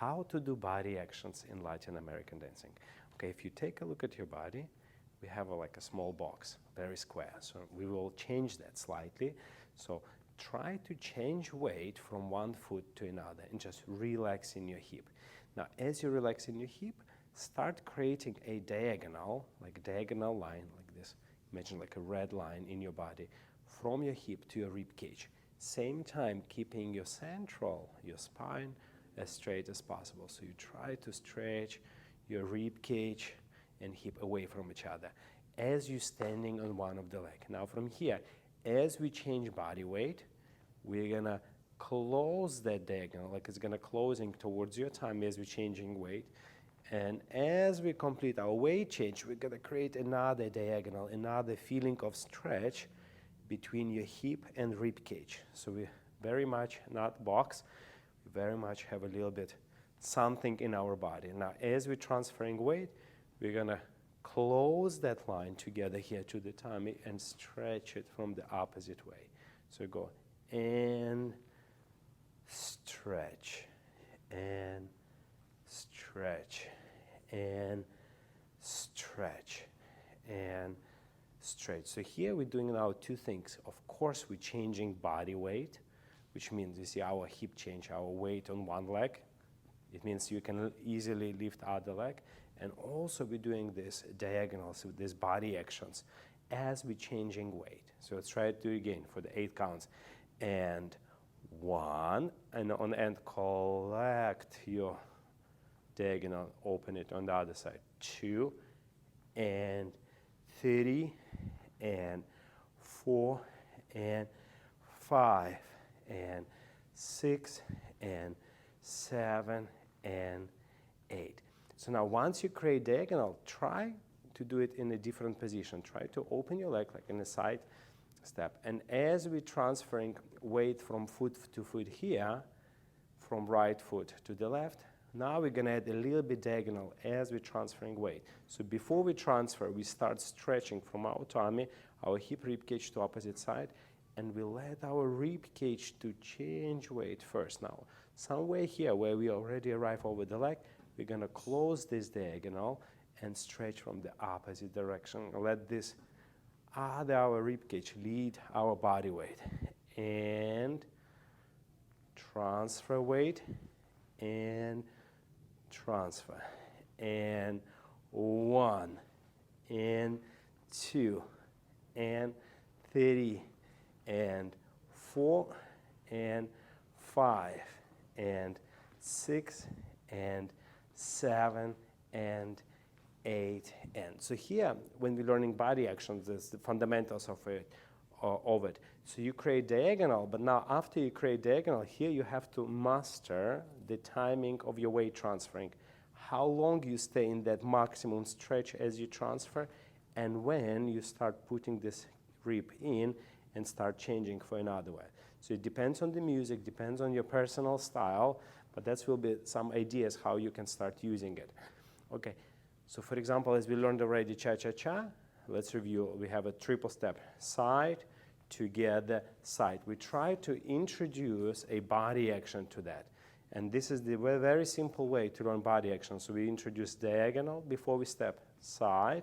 how to do body actions in Latin American dancing. Okay, if you take a look at your body, we have like a small box, very square. So we will change that slightly. So try to change weight from one foot to another and just relax in your hip. Now, as you relax in your hip, start creating a diagonal, like a diagonal line like this. Imagine like a red line in your body from your hip to your rib cage. Same time, keeping your central, your spine, as straight as possible. So you try to stretch your rib cage and hip away from each other as you're standing on one of the legs. Now from here, as we change body weight, we're gonna close that diagonal, like it's gonna closing towards your tummy as we're changing weight. And as we complete our weight change, we're gonna create another diagonal, another feeling of stretch between your hip and rib cage. So we very much not box, we very much have a little bit something in our body. Now, as we're transferring weight, we're gonna close that line together here to the tummy and stretch it from the opposite way. So go and stretch, and stretch, and stretch, and stretch. So here we're doing now two things. Of course, we're changing body weight, which means you see our hip change, our weight on one leg. It means you can easily lift other leg. And also we're doing this diagonals with these body actions as we're changing weight. So let's try it again for the 8 counts. And 1, and on the end, collect your diagonal, open it on the other side. 2, and 3, and 4, and 5, and 6, and 7, and 8. So now once you create diagonal, try to do it in a different position. Try to open your leg like in a side step. And as we're transferring weight from foot to foot here, from right foot to the left, now we're gonna add a little bit diagonal as we're transferring weight. So before we transfer, we start stretching from our tummy, our hip rib cage to opposite side, and we let our rib cage to change weight first. Now, somewhere here where we already arrive over the leg, we're gonna close this diagonal and stretch from the opposite direction. Let this our rib cage lead our body weight. And transfer weight, and transfer. And 1, and 2, and 3, and 4, and 5, and 6, and 7, and 8, and so here, when we're learning body actions, there's the fundamentals of it. So you create diagonal, but now after you create diagonal, here you have to master the timing of your weight transferring. How long you stay in that maximum stretch as you transfer, and when you start putting this rib in and start changing for another one. So it depends on the music, depends on your personal style, but that will be some ideas how you can start using it. Okay. So for example, as we learned already cha-cha-cha, let's review. We have a triple step, side, together, side. We try to introduce a body action to that. And this is the very simple way to learn body action. So we introduce diagonal before we step, side,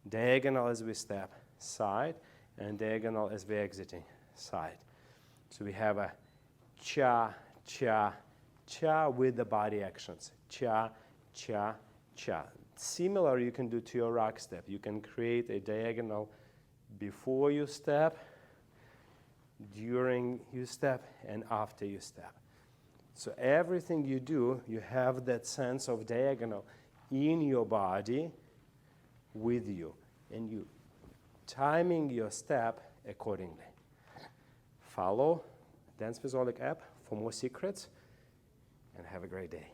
diagonal as we step, side, and diagonal as we're exiting, side. So we have a cha, cha, cha with the body actions, cha, cha, cha. Similar you can do to your rock step. You can create a diagonal before you step, during you step, and after you step. So everything you do, you have that sense of diagonal in your body with you, and you timing your step accordingly. Follow Dance with Oleg app for more secrets, and have a great day.